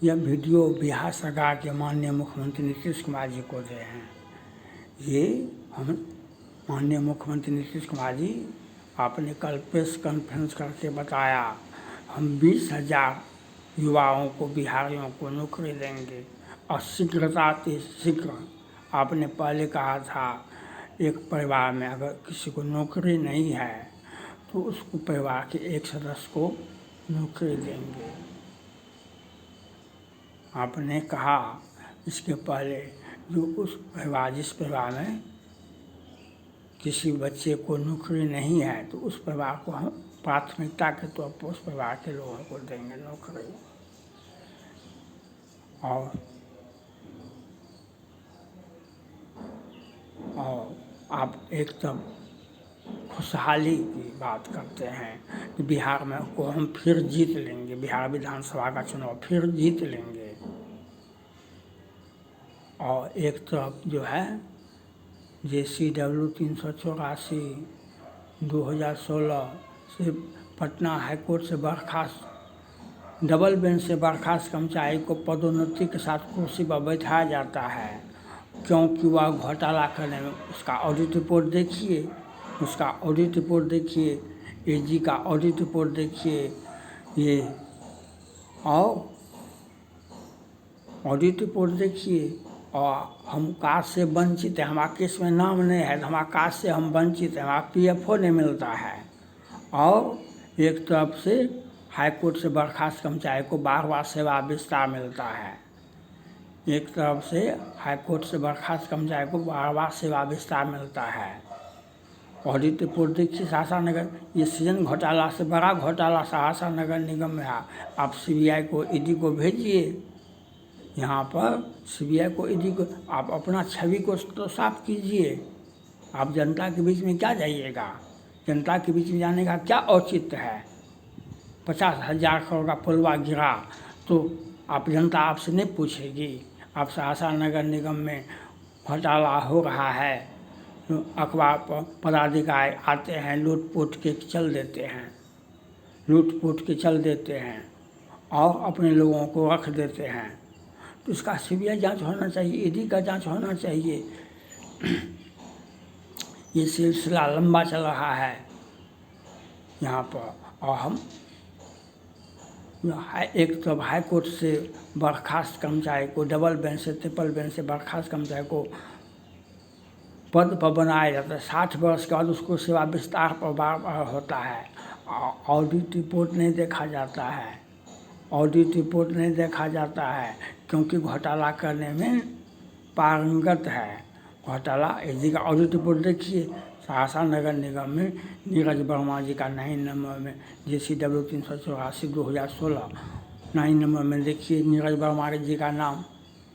यह वीडियो बिहार सरकार के माननीय मुख्यमंत्री नीतीश कुमार जी को दे हैं। ये हम माननीय मुख्यमंत्री नीतीश कुमार जी आपने कल प्रेस कॉन्फ्रेंस करके बताया, हम 20,000 युवाओं को, बिहारियों को नौकरी देंगे और शीघ्र आपने पहले कहा था एक परिवार में अगर किसी को नौकरी नहीं है तो उसको परिवार के एक सदस्य को नौकरी देंगे। आपने कहा इसके पहले जो उस परिवार, जिस परिवार में किसी बच्चे को नौकरी नहीं है तो उस परिवार को हम प्राथमिकता के तौर पर उस परिवार के लोगों को देंगे नौकरी। और आप एकदम खुशहाली की बात करते हैं कि बिहार में को हम फिर जीत लेंगे, बिहार विधानसभा का चुनाव फिर जीत लेंगे। और एक तरफ जो है JCW 384 2016 से पटना हाईकोर्ट से बर्खास्त, डबल बेंच से बर्खास्त कर्मचारी को पदोन्नति के साथ कुर्सी पर बैठाया जाता है क्योंकि वह घोटाला करने में, उसका ऑडिट रिपोर्ट देखिए, उसका ऑडिट रिपोर्ट देखिए, AG का ऑडिट रिपोर्ट देखिए, ये और ऑडिट रिपोर्ट देखिए। और हम कास्ट से वंचित हैं, हमारा केस में नाम नहीं है, हमारा कास्ट से हम वंचित हैं, हमारा PFO नहीं मिलता है। और एक तरफ से हाईकोर्ट से बर्खास्त कर्मचारी को बार सेवा विस्तार मिलता है, एक तरफ से हाईकोर्ट से बर्खास्त कर्मचारी को बार सेवा विस्तार मिलता है। ऑडिट रिपोर्ट देखिए सहरसा नगर, ये सृजन घोटाला से बड़ा घोटाला सहरसा नगर निगम में है। आप CBI को, ED को भेजिए, यहाँ पर CBI को, ED को, आप अपना छवि को तो साफ कीजिए। आप जनता के बीच में क्या जाइएगा, जनता के बीच में जाने का क्या औचित्य है। 50,000 करोड़ का पुलवा गिरा तो आप जनता आपसे नहीं पूछेगी। आप सहरसा नगर निगम में घोटाला हो रहा है, अखबार पर पदाधिकारी आते हैं, लूट-पुट के चल देते हैं और अपने लोगों को रख देते हैं। तो इसका CBI जांच होना चाहिए, ED का जांच होना चाहिए। ये सिलसिला लंबा चल रहा है यहाँ पर। और हम एक तो हाईकोर्ट से बर्खास्त कर्मचारी को, डबल बेंच से, ट्रिपल बेंच से बर्खास्त कर्मचारी को पद पर बनाया जाता है। 60 वर्ष के बाद उसको सेवा विस्तार पर बार होता है। ऑडिट रिपोर्ट नहीं देखा जाता है, ऑडिट रिपोर्ट नहीं देखा जाता है क्योंकि घोटाला करने में पारंगत है। घोटाला AG का ऑडिट रिपोर्ट देखिए, सहरसा नगर निगम में नीरज वर्मा जी का 9 नंबर में JCW 384 2016 9 नंबर में देखिए नीरज वर्मा जी का नाम,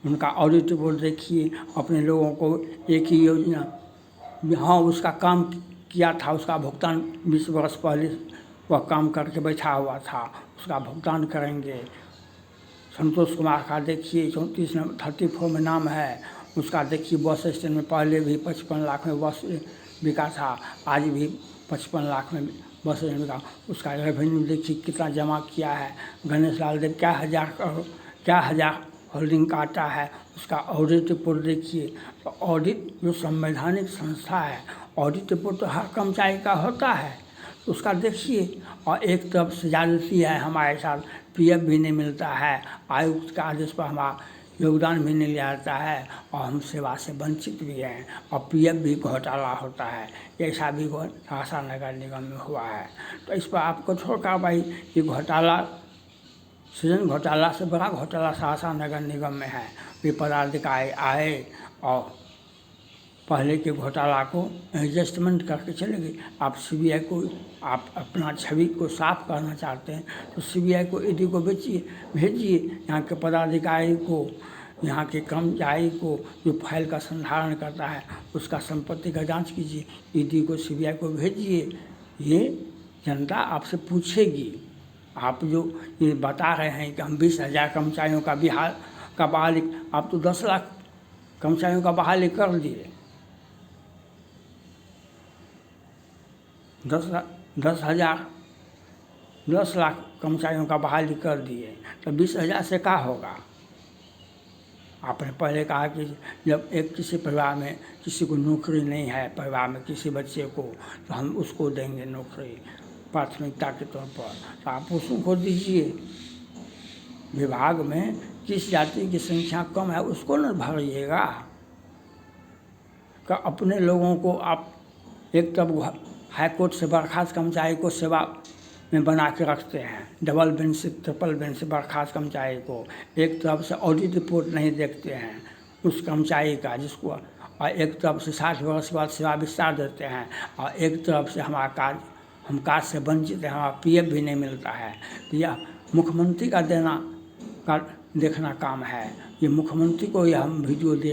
उनका ऑडिट रिपोर्ट देखिए। अपने लोगों को एक ही योजना, हाँ उसका काम किया था, उसका भुगतान 20 वर्ष पहले वह काम करके बैठा हुआ था, उसका भुगतान करेंगे। संतोष कुमार का देखिए 34 नंबर 34 में नाम है, उसका देखिए बस स्टैंड में पहले भी 55 लाख में बस बिका था, आज भी 55 लाख में बस स्टैंड बिका। उसका रेवेन्यू देखिए कितना जमा किया है। गणेश लाल देव क्या हजार होल्डिंग काटा है, उसका ऑडिट रिपोर्ट देखिए। तो ऑडिट जो संवैधानिक संस्था है, ऑडिट रिपोर्ट तो हर कर्मचारी का होता है, तो उसका देखिए। और एक तरफ से ज्यादती है हमारे साथ, PF भी नहीं मिलता है, आयुक्त के आदेश पर हमारा योगदान भी नहीं लिया जाता है और हम सेवा से वंचित भी हैं और PF भी घोटाला होता है। ऐसा भी सहरसा नगर निगम में हुआ है। तो इस पर आप कठोर कार्रवाई, ये घोटाला, सृजन घोटाला से बड़ा घोटाला सहरसा नगर निगम में है। वे पदाधिकारी आए और पहले के घोटाला को एडजस्टमेंट करके चले गए। आप CBI को, आप अपना छवि को साफ करना चाहते हैं तो CBI को, ED को भेजिए। यहाँ के पदाधिकारी को, यहाँ के कर्मचारी को जो फाइल का संधारण करता है उसका संपत्ति का जांच कीजिए। ED को, CBI को भेजिए। ये जनता आपसे पूछेगी। आप जो ये बता रहे हैं कि हम 20,000 कर्मचारियों का बिहार का बहाली, आप तो 10 लाख कर्मचारियों का बहाली कर दिए। 10 लाख कर्मचारियों का बहाली कर दिए। तो 20,000 से क्या होगा? आपने पहले कहा कि जब एक किसी परिवार में किसी को नौकरी नहीं है, परिवार में किसी बच्चे को, तो हम उसको देंगे नौकरी प्राथमिकता के तौर पर। तो आप उसको दीजिए। विभाग में किस जाति की संख्या कम है उसको न भरिएगा। कि अपने लोगों को आप एक तब हाई कोर्ट से बर्खास्त कर्मचारी को सेवा में बना के रखते हैं, डबल बेंच से ट्रिपल बेंच से बर्खास्त कर्मचारी को, एक तरफ से ऑडिट रिपोर्ट नहीं देखते हैं उस कर्मचारी का जिसको, और एक तरफ से 60 वर्ष के बाद सेवा विस्तार देते हैं, और एक तरफ से हमारा कार्ड, हम कार्ड से वंचित हैं, हमारा PF भी नहीं मिलता है। तो यह मुख्यमंत्री का देखना काम है। ये मुख्यमंत्री को यह हम वीडियो दे